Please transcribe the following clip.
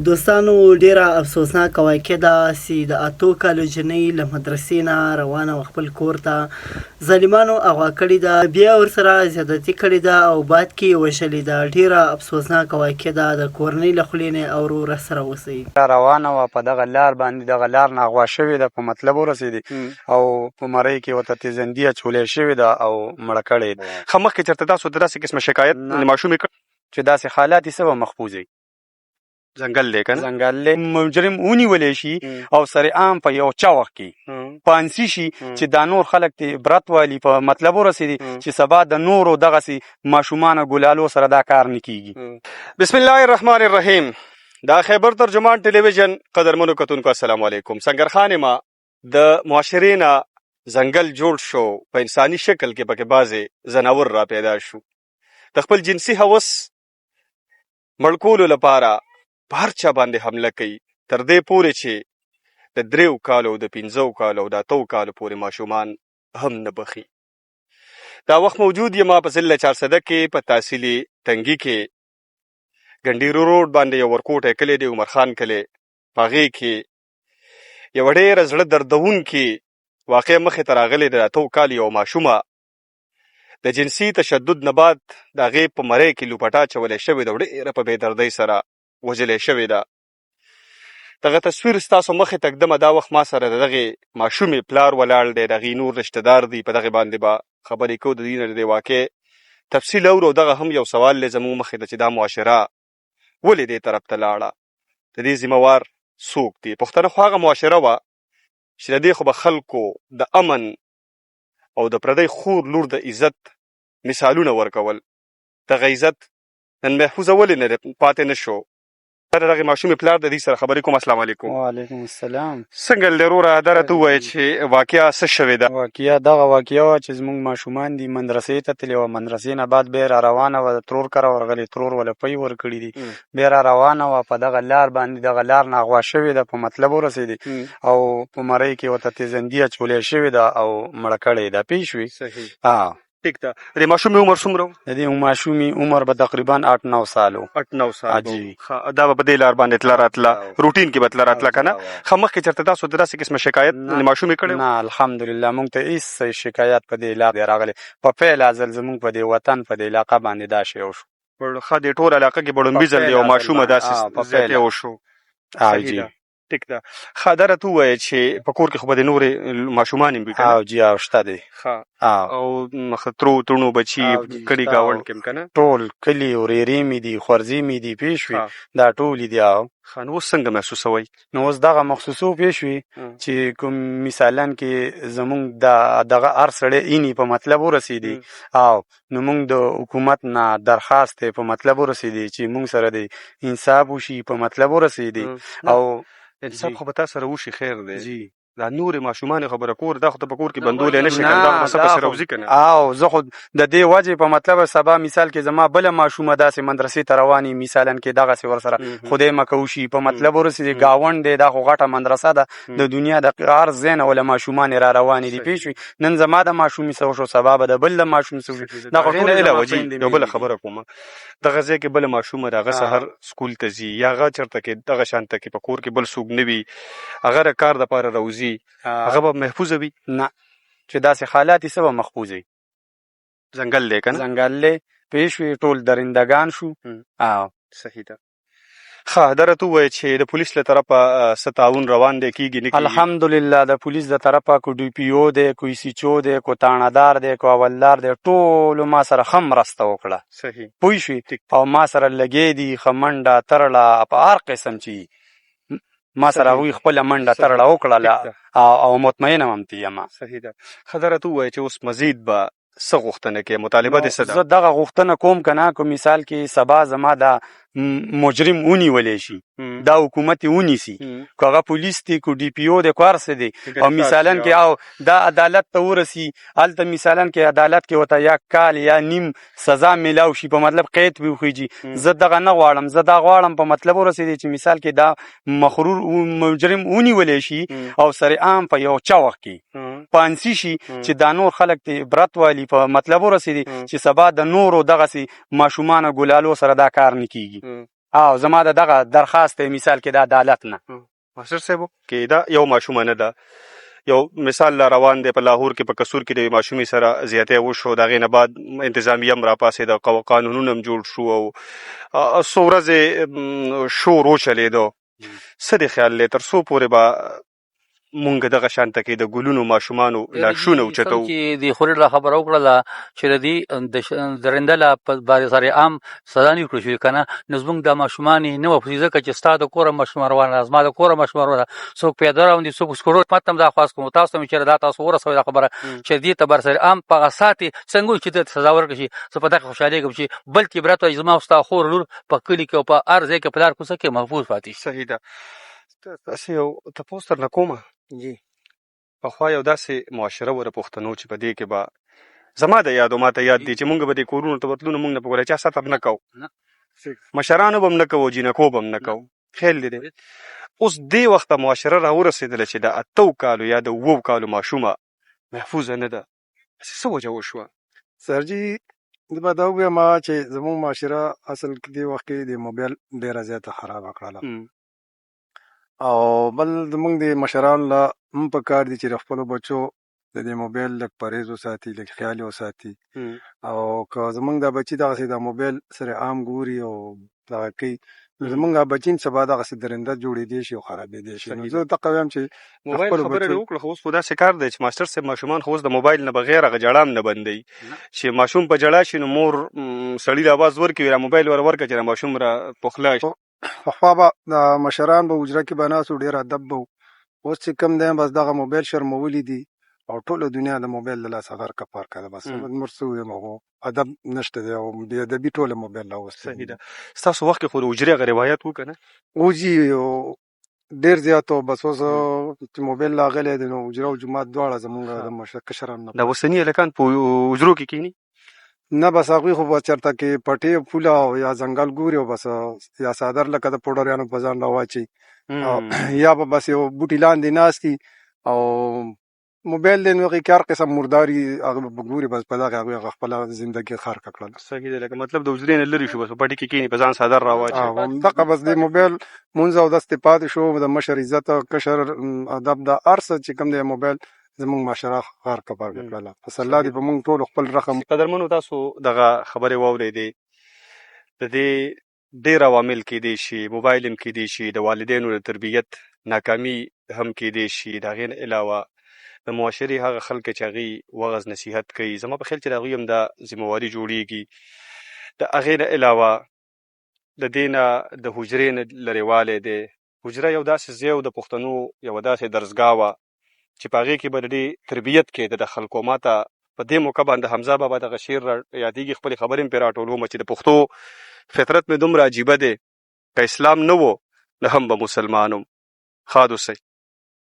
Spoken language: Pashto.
دوستانو ډیره افسوسناکه واقع ده چې د 8 کالو جنۍ له مدرسې نه روانه وه خپل کور ته ظالمانو اغوا کړې ده، بیا ورسره زیادتي کړې ده او باد کې یې وژلې ده. ډیره افسوسناکه واقع ده. د کورنۍ له خولې نه اورو، راسره اوسئ. روانه وه په دغه لار باندې، دغه لار نه اغوا شوې ده، په مطلب ورسېدې او په مرۍ کې ورته تیزندي اچولې شوې ده او مړه کړې ده. ښه مخکې چېرته تاسو د داسې قسمه شکایت د ماشومې کړ چې داسې حالات یې څه به محفوظ وي؟ ځنګل دی که نه؟ ځنګل دی، مجرم ونیولی شي او سرعام په یو چوغ کې پانسي شي چې دا نور خلک ته عبرت والي، په مطلب ورسېدي چې سبا د نورو دغسې ماشومانو ګلالو سره دا کار نه کېږي. بسم الله الرحمن الرحیم. دا خیبر ترجمان ټلویزیون قدرمنو کتونکو السلام علیکم. سنگرخان ما د معاشرې نه ځنګل جوړ شو، په انساني شکل کې پکې بعضې ځناور را پیدا شو. د خپل جنسي هوس مړ کولو لپاره په هر چا باندې حمله کوي، تر دې پورې چې د 3 کالو او د 5 کالو او د 8 کالو پورې ماشومان هم نه بخي. دا وخت موجود یم په ضلع چارسده کې په تحصیلي تنګي کې ګنډیرو روډ باندې یو ورکوټی کلی دی، عمر خان کلی. په هغې کې یوه ډېره زړه دردونکې واقع مخې ته راغلې ده. د 8 کال یو ماشومه د جنسي تشدد نه بعد د هغې په مرۍ کې لوپټه اچولی شوې ده او ډېره په بېدردۍ سره وژلې شوې ده. دغه تصویر ستاسو مخې ته ږدمه. دا وخت ما سره د دغې ماشومې پلار ولاړ دی، د هغې نور رشته دار دي. په دغې باندې به خبرې کوو، د دې نه د دې واقع تفصیل اورو. دغه هم یو سوال دی زموږ مخې ته چې دا معاشره ولې دې طرف ته لاړه، د دې ذمهوار څوک دي؟ پښتنه خو هغه معاشره وه چې د دې خو به خلکو د امن او د پردی خور لور د عزت مثالونه ورکول. دغه عزت نن محفوظه ولې نه پاتې نه شو؟ د دغې ماشومې پلار د دې سره خبرې کوم. السلام علیکم. وعلیکم السلام. څنګه دی وروره؟ دا راته ووایه چې واقعه څه شوې ده؟ واقعه دغه واقعه وه چې زموږ ماشومان دي مدرسې ته تللي وه، مدرسې نه بعد بیا را روانه وه، د ترور کره ورغلې، ترور وله پۍ ورکړي دي، بیا را روانه وه په دغه لار باندې، دغه لار نه اغوا شوې ده، په مطلب ورسېدې او په مرۍ کې ورته تیزندي اچولې شوې ده او مړه کړې ده. پوه شوې؟ صحیح. ټیک ده. د دې ماشومې عمر څومره و؟ د دې ماشومې عمر به تقریبا 8-9 سال و. 8-9 سال. دا به په دې لار باندې تله راتله، روټین کې به تله راتله که نه؟ ښه مخکې چېرته تاسو د داسې قسمه شکایت د ماشومې کړی و؟ نه الحمدلله موږ ته هېڅ شکایت په دې لار دی راغلی. په پیل ځل زموږ په دې وطن په دې علاقه باندې دا شی وشو. ښه، دې ټول علاقه کې به لومبي ځل یو ماشومه داسې زیاتې وشو. صحیح ده. ټیک ده. ښه، دا راته ووایه چې په کور کې خو به د نورې ماشومان هم وي که نه؟ او جي او شته دی. ښه، او ترو تڼو بچي کړي ګاونډ کې هم که نه؟ ټول کلي ورېرې مې دي، خوارځې مې دي. پوه شوې؟ دا ټولې دي. ښه، نو اوس څنګه محسوسوئ؟ نو اوس دغه محسوسو. پوه شوې چې کوم مثالا کې زمونږ دغه هر سړی اینی په مطلب ورسېدي او نو موږ د حکومت نه درخواست دی په مطلب ورسېدي چې موږ سره د انصاف وشي، په مطلب ورسېدي او انصاف خو به تا سره وشي، خیر دی. جی دا نورې ماشومانې خبره کور دا خو ته په کور کې بندولی نه شي که نه؟ دا خو څه پسې راوځي که نه؟ او زه خو د دې وجې په مطلب سبا مثال کې زما بله ماشومه داسې مدرسې ته روانې مثالا کې دغسې ورسره خدای مکه وشي، په مطلب ورسېدي ګاونډ دی، دا خو غټه مدرسه ده، د دنیا د هر ځای نه وله ماشومانې را روانې دي. پوه شوې؟ نن زما د ماشومې څه وشو، سبا به د بل د ماشوم څه وشي. دا خو ټول علاوه جي یو بله خبره کومه، دغه ځای کې بله ماشومه ده، هغه سهار سکول ته ځي یا هغه چېرته کې دغه شانته کې په کور کې بل څوک نه وي، هغه د کار دپاره راوځي، هغه به محفوظه وي؟ نه، چې داسې حالات یې څه به محفوظ وي؟ ځنګل دی که نه؟ ځنګل دی. پوه شوې؟ ټول درندګان شو. صحیح ده. ښه، دا راته ووایه چې د پولیس له طرفه څه تعاون روان دی، کېږي نه کېږي؟ الحمدلله د پولیس د طرفه کو ډي پي او دی، کو ای سی چو دی، کو تاڼهدار دی، کو اولدار دی، ټولو ما سره ښه مرسته وکړه. صحیح. پوه شوې؟ او ما سره لګې دي ښه منډه ترړه په هر قسم چې ما سره هغوی خپله منډه ترړه وکړله او مطمئنه هم ته یم. صحیح ده. ښه، دا راته ووایه چې اوس مزید به څه غوښتنه کوې، مطالبه دې څه ده؟ زه دغه غوښتنه کوم که نه، که مثال کې سبا زما دا مجرم ونیولی شي، دا حکومت یې ونیسي، که هغه پولیس دی، که ډي پي او دی، که هر څه دی، او مثالا کې او دا عدالت ته ورسي، هلته مثالا کې عدالت کې ورته 1 کال یا نیم سزا میلاو شي، په مطلب قید پرې وخېږي. زه دغه نه غواړم، زه دا غواړم په مطلب ورسېدي چې مثال کې دا مغرور مجرم ونیولی شي او سرعام په یو چوغ کې پانسي شي چې دا نور خلک ته عبرت والي، په مطلب ورسېدي چې سبا د نورو دغسې ماشومانو ګلالو سره دا کار نه کېږي. او زما د دغه درخواست دی مثال کې د عدالت نه. ماسټر صاحب کې دا یو ماشوم نه ده، یو مثال لا روان دی په لاهور کې په قصور کې د ماشومې سره زیاتې وشو، د هغې نه بعد انتظامیه هم راپاڅېده، قانونونه هم جوړ شو او څو ورځې شور وچلېدو. څه دې خیال دی تر څو پورې به مونږ دغه شانته کې د ګلونو ماشومانو لاشونه اوچتو؟ چې د خوري لا خبره وکړله چې د دې درنده لا په بار سره عام سزا نه ورکړل شوې که نه، نو زموږ دا ماشومان یې نه وه، ځکه چې ستا د کوره ماشوم روانه، زما د کوره ماشوم روانه، څوک پیاده راوندي، څوک سکرو. ماته هم دا خواست کوم تاسو ته مې چېرې دا تاسو ورسوئ دا خبره چې دې ته بر سر عام په هغه ساعت یې څنګه وي چې ته سزا ورکړل شي. زه په دغه خوشحالېږم چې بلکې عبرت وایي زما او ستا خور لور په کلي کې او په هر ځای کې په لار کوڅه کې محفوظ پاتې شي. صحیح ده. تاسې یو تپوس درنه کومه، جی پخوا یو داسې معاشره وه د پښتنو چې په دې کې به زما د یادو ماته یاد دی چې مونږ به د کورونو ته ورتلو نو مونږ نه په چا ستر نه کوو، مشرانو به هم نه کوو، جینکو به هم نه کوو. خیال دې دی اوس دې وخته معاشره راورسېدله چې د 8 کالو یا د 7 کالو ماشومه محفوظه نه ده. څه وجه وشوه؟ سرجي زه به دا ووایم چې زموږ معاشره اصل کې دې وخت کې د موبایل ډېره زیاته خرابه کړله، او بل زموږ د مشرانو له هم په کار دي چې د خپلو بچو د دې موبایل لږ پرهیز وساتي، لږ خیال یې وساتي. او که زموږ دا بچي دغسې د موبایل سره عام ګوري او دغه کوي، نو زموږ دا بچي سبا دغسې درنده جوړېدی شي او خرابېدی شي. نو زه دقه وایم چې موبایل خبره دې وکړه، خو اوس خو داسې کار دی چې ماسټر صاحب ماشومان خو اوس د موبایل نه بغیر هغه جړا هم نه بندوي، چې ماشوم په جړا شي نو مور سړي له اواز ورکوي را موبایل ور ورکړه چې ماشوم را پخلا شي. پخوا به د مشران به حجره کې به ناست وو، ډېر ادب به وو. اوس چې کوم دی بس دغه موبایل شرمولي دي او ټوله دنیا د موبایل له لاسه غرقه پارکه ده. بس نور څه ووایم، هغو ادب نشته دی او بې ادبي ټوله موبایل راوستی. صحیح ده. ستاسو وخت کې خو د حجرې هغه روایت وو که نه؟ اوجي ډېر زیات و. بس اوس چې موبایل راغلی دی نو حجره او جومات دواړه زمونږ د کشرانو نه دا اوسني هلکان په حجرو کې کښېني نه، بس هغوی خو به چېرته کې پټې پوله او یا ځنګل ګوري او بس یا څادر لکه د پوډریانو په ځان راواچي، یا به بس یو بوټي لاندې ناستي او موبایل دی نو هغې کې هر قسم مرداري هغه به ګوري، بس په دغې هغوی خپله زندګي خرکه کړله. صحیح دی. لکه مطلب د حجرې نه لرې شو، بس په پټي کې کښېني، په ځان څادر راواچي. همدغه بس د موبایل مونځ او دستې پاتې شو. د مشر عزت کشر ادب دا هر څه چې کوم دی موبایل زموږ معاشره غرقه پارکه کړله. پس الله دې په موږ ټولو خپل رحم. قدرمنو تاسو دغه خبرې واورېدې، د دې ډېر عوامل کیدی شي، موبایل هم کیدی شي، د والدینو د تربیت ناکامي هم کیدی شي، د هغې نه علاوه د معاشرې هغه خلک چې هغوی وغز نصیحت کوي، زما په خیال چې د هغوی هم دا ذمهواري جوړېږي. د هغې نه علاوه د دې نه د حجرې نه لرېوالی دی. حجره یو داسې ځای و د پښتنو یوه داسې درسګاه وه چې په هغې کې به د دې تربیت کېده د خلکو. ما ته په دې موقع باندې حمزه بابا دغه شعر را یادېږي، خپلې خبرې مې پرې راټولوم چې د پښتو فطرت مې دومره عجیبه دی، که اسلام نه و نه هم به مسلمان وم. ښاد اوسئ.